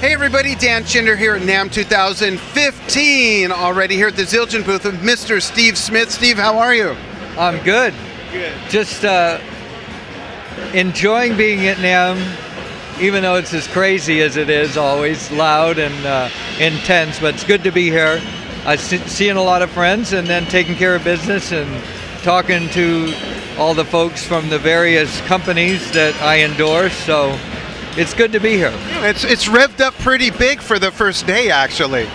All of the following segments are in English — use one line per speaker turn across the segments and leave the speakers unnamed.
Hey everybody, Dan Chinder here at NAMM 2015. Already here at the Zildjian booth with Mr. Steve Smith. Steve, how are you?
I'm good.
Good.
Just enjoying being at NAMM, even though it's as crazy as it is, always loud and intense, but it's good to be here. I'm seeing a lot of friends and then taking care of business and talking to all the folks from the various companies that I endorse, so it's good to be here.
It's revved up pretty big for the first day, actually.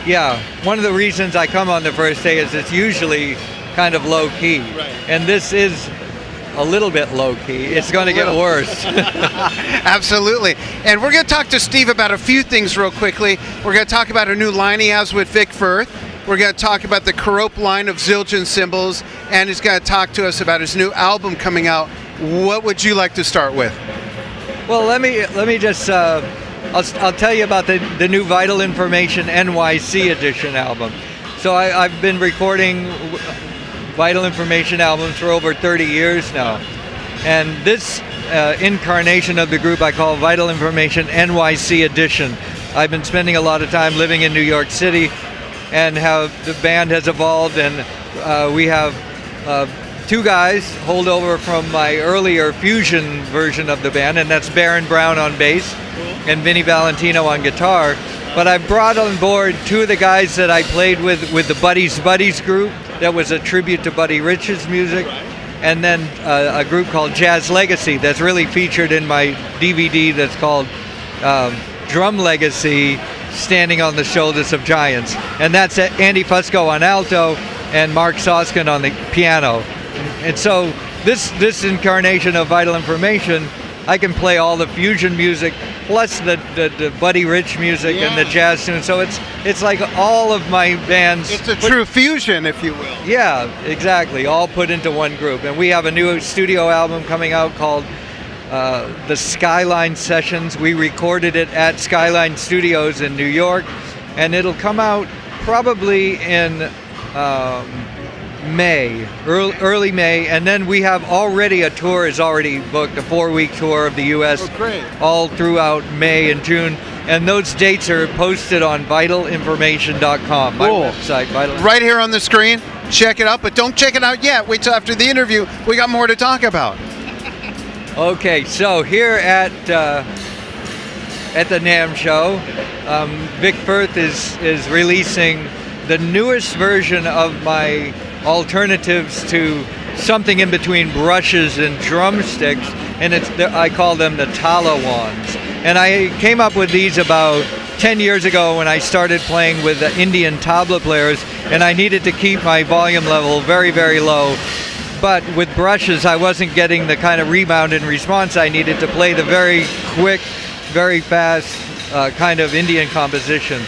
Yeah, one of the reasons I come on the first day is it's usually kind of low-key,
right.
And this is a little bit low-key. It's going to get worse.
Absolutely. And we're going to talk to Steve about a few things real quickly. We're going to talk about a new line he has with Vic Firth. We're going to talk about the Kerope line of Zildjian cymbals, and he's going to talk to us about his new album coming out. What would you like to start with?
Well, let me just I'll tell you about the new Vital Information NYC edition album. So I've been recording Vital Information albums for over 30 years now, and this incarnation of the group I call Vital Information NYC edition. I've been spending a lot of time living in New York City, and how the band has evolved, and we have two guys hold over from my earlier fusion version of the band, and that's Baron Brown on bass and Vinny Valentino on guitar. But I brought on board two of the guys that I played with the Buddies Buddies group that was a tribute to Buddy Rich's music, and then a group called Jazz Legacy that's really featured in my DVD that's called Drum Legacy, Standing on the Shoulders of Giants. And that's Andy Fusco on alto and Mark Soskin on the piano. And so this incarnation of Vital Information, I can play all the fusion music plus the Buddy Rich music and the jazz tunes. So it's like all of my bands.
It's a true fusion, if you will.
Yeah, exactly. All put into one group. And we have a new studio album coming out called the Skyline Sessions. We recorded it at Skyline Studios in New York, and it'll come out probably in May, early May, and then we have already a tour is already booked, a 4-week tour of the U.S.
Oh, great.
All throughout May and June, and those dates are posted on vitalinformation.com, my website.
Right here on the screen. Check it out, but don't check it out yet. Wait till after the interview. We got more to talk about.
Okay, so here at the NAMM Show, Vic Firth is releasing the newest version of my alternatives to something in between brushes and drumsticks, and I call them the Tala Wands. And I came up with these about 10 years ago when I started playing with the Indian tabla players, and I needed to keep my volume level very, very low. But with brushes, I wasn't getting the kind of rebound and response I needed to play the very quick, very fast kind of Indian compositions.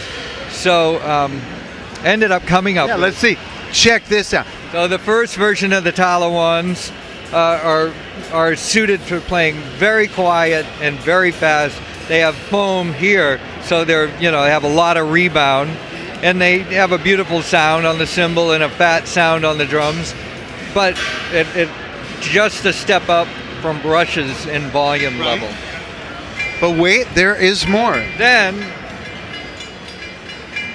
So ended up coming up.
Yeah, let's see. Check this out.
So the first version of the Tala Wands are suited for playing very quiet and very fast. They have foam here, so they have a lot of rebound, and they have a beautiful sound on the cymbal and a fat sound on the drums. But it just a step up from brushes in volume level.
But wait, there is more.
Then,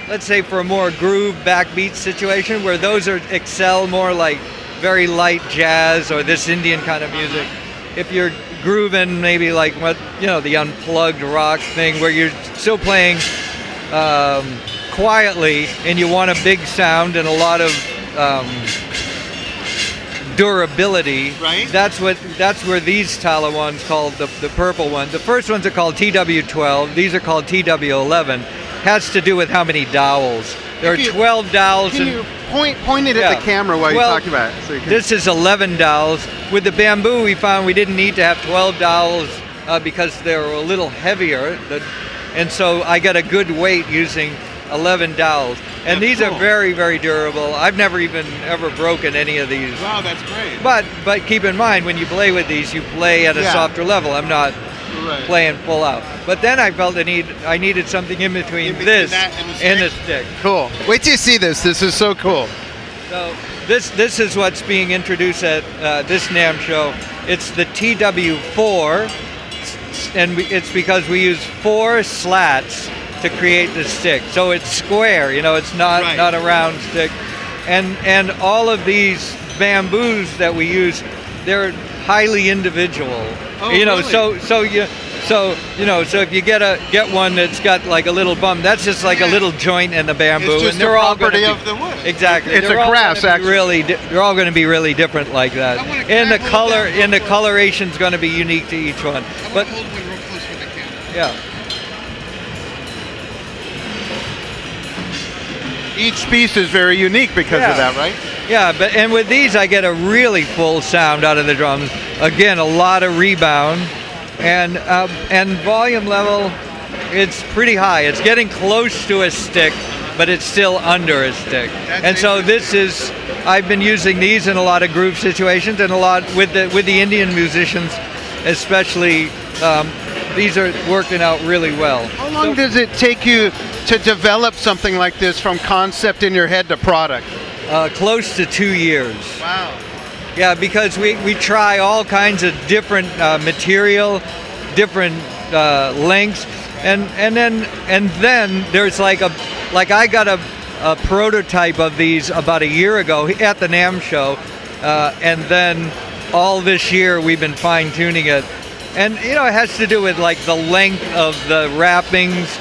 let's say for a more groove backbeat situation where those excel more like very light jazz or this Indian kind of music. If you're grooving maybe like the unplugged rock thing where you're still playing quietly and you want a big sound and a lot of durability,
right?
That's where these Tala Wands called the purple one. The first ones are called TW12. These are called TW11. Has to do with how many dowels. There are 12 dowels.
Can you point it at the camera while you're talking about it? So
this is 11 dowels. With the bamboo, we found we didn't need to have 12 dowels because they were a little heavier, and so I got a good weight using 11 dowels. And these are very, very durable. I've never even ever broken any of these.
Wow, that's great.
But keep in mind, when you play with these, you play at a softer level. I'm not playing full out. But then I felt I needed something in between this and the stick.
Cool. Wait till you see this. This is so cool.
So this is what's being introduced at this NAMM show. It's the TW4 it's because we use 4 slats to create the stick, so it's square. It's not a round stick, and all of these bamboos that we use, they're highly individual.
Oh, really?
So if you get one that's got like a little bump, that's just like a little joint in the bamboo,
It's just
and they're
the
all
property
gonna
of the wood.
Exactly.
It's
They're
a
all
craft,
gonna be
actually.
they're all going to be really different like that,
I wanna
and the
grab
color
one
and the
down.
coloration's going to be unique to each one. But
hold one real close for the camera.
yeah,
Each piece is very unique because
Yeah.
of that, right?
yeah. And with these, I get a really full sound out of the drums. Again, a lot of rebound, and volume level. It's pretty high. It's getting close to a stick, but it's still under a stick. And so I've been using these in a lot of group situations, and a lot with the Indian musicians, especially. These are working out really well.
How long does it take you to develop something like this from concept in your head to product?
Close to 2 years.
Wow.
Yeah, because we try all kinds of different material, different lengths, and then there's I got a prototype of these about a year ago at the NAMM Show, and then all this year we've been fine tuning it, and it has to do with like the length of the wrappings,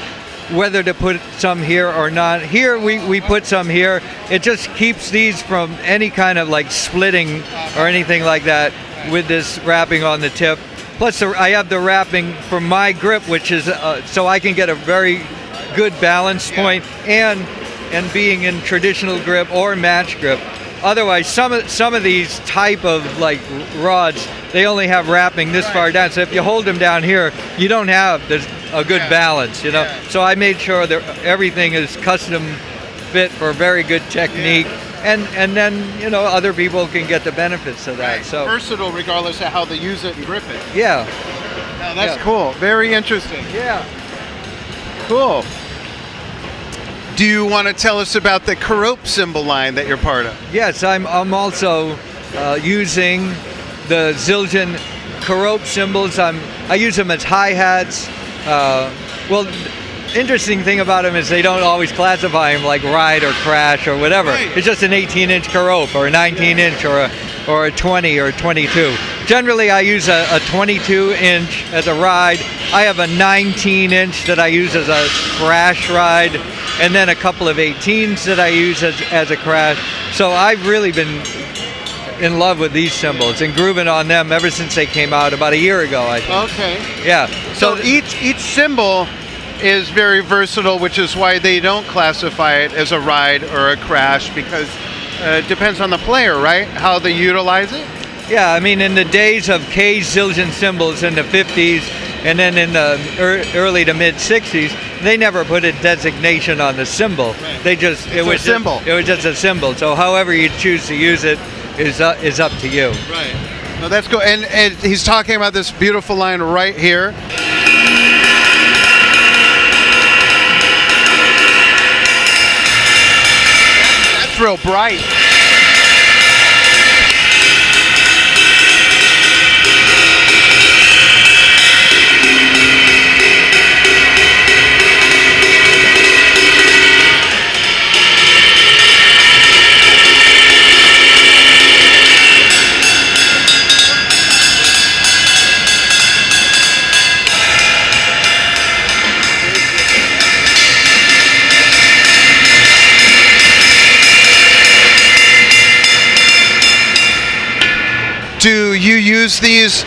whether to put some here or not. Here we put some here. It just keeps these from any kind of like splitting or anything like that with this wrapping on the tip. Plus, I have the wrapping for my grip, which is so I can get a very good balance point, and being in traditional grip or match grip. Otherwise, some of these type of like rods, they only have wrapping this far down. So if you hold them down here, you don't have a good balance, Yeah. So I made sure that everything is custom fit for very good technique. And then other people can get the benefits of that.
Right.
So
Versatile regardless of how they use it and grip it.
yeah,
Now, that's
Yeah.
cool. Very interesting.
yeah.
Cool. Do you want to tell us about the Kerope cymbal line that you're part of?
Yes, I'm also using the Zildjian Kerope cymbals. I use them as hi-hats. Well, interesting thing about them is they don't always classify them like ride or crash or whatever.
Right.
It's just an 18-inch Kerope or a 19-inch or a 20 or 22. Generally, I use a 22-inch as a ride. I have a 19-inch that I use as a crash ride, and then a couple of 18s that I use as a crash. So I've really been in love with these cymbals and grooving on them ever since they came out about a year ago, I think.
Okay.
Yeah.
So each cymbal is very versatile, which is why they don't classify it as a ride or a crash, because it depends on the player, right? How they utilize it.
Yeah, I mean, in the days of Kay Zildjian cymbals in the 50s, and then in the early to mid 60s, they never put a designation on the cymbal.
Right.
They just
It was a symbol.
It was just a symbol. So however you choose to use it is up to you.
Right. No, that's cool. And he's talking about this beautiful line right here. That's real bright. Do you use these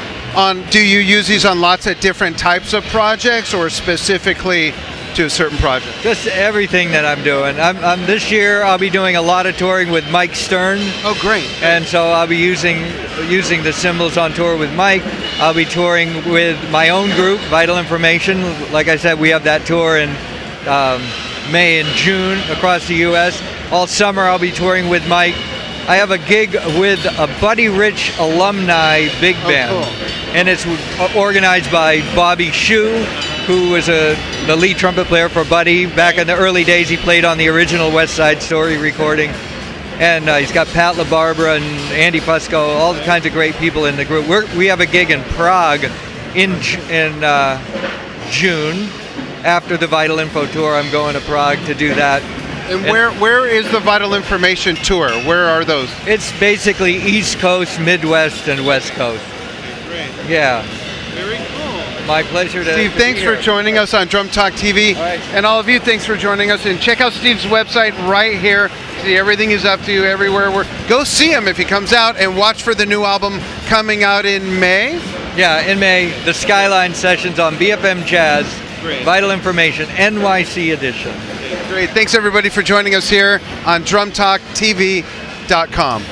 on lots of different types of projects, or specifically to a certain project?
Just everything that I'm doing. I'm this year I'll be doing a lot of touring with Mike Stern.
Oh, great.
And so I'll be using the cymbals on tour with Mike. I'll be touring with my own group, Vital Information. Like I said, we have that tour in May and June across the U.S. All summer I'll be touring with Mike. I have a gig with a Buddy Rich alumni big band,
cool.
and it's organized by Bobby Shue, who was the lead trumpet player for Buddy. Back in the early days, he played on the original West Side Story recording. And he's got Pat LaBarbera and Andy Fusco, all kinds of great people in the group. We have a gig in Prague in June. After the Vital Info tour, I'm going to Prague to do that.
And where is the Vital Information tour? Where are those?
It's basically East Coast, Midwest, and West Coast.
Great.
Yeah.
Very cool.
My pleasure to
Steve, thanks for joining us on Drum Talk TV.
All right.
And all of you, thanks for joining us. And check out Steve's website right here. See everything he's up to everywhere. Go see him if he comes out, and watch for the new album coming out in May.
Yeah, in May, the Skyline Sessions on BFM Jazz.
Great.
Vital Information, NYC edition.
Great. Thanks everybody for joining us here on DrumTalkTV.com.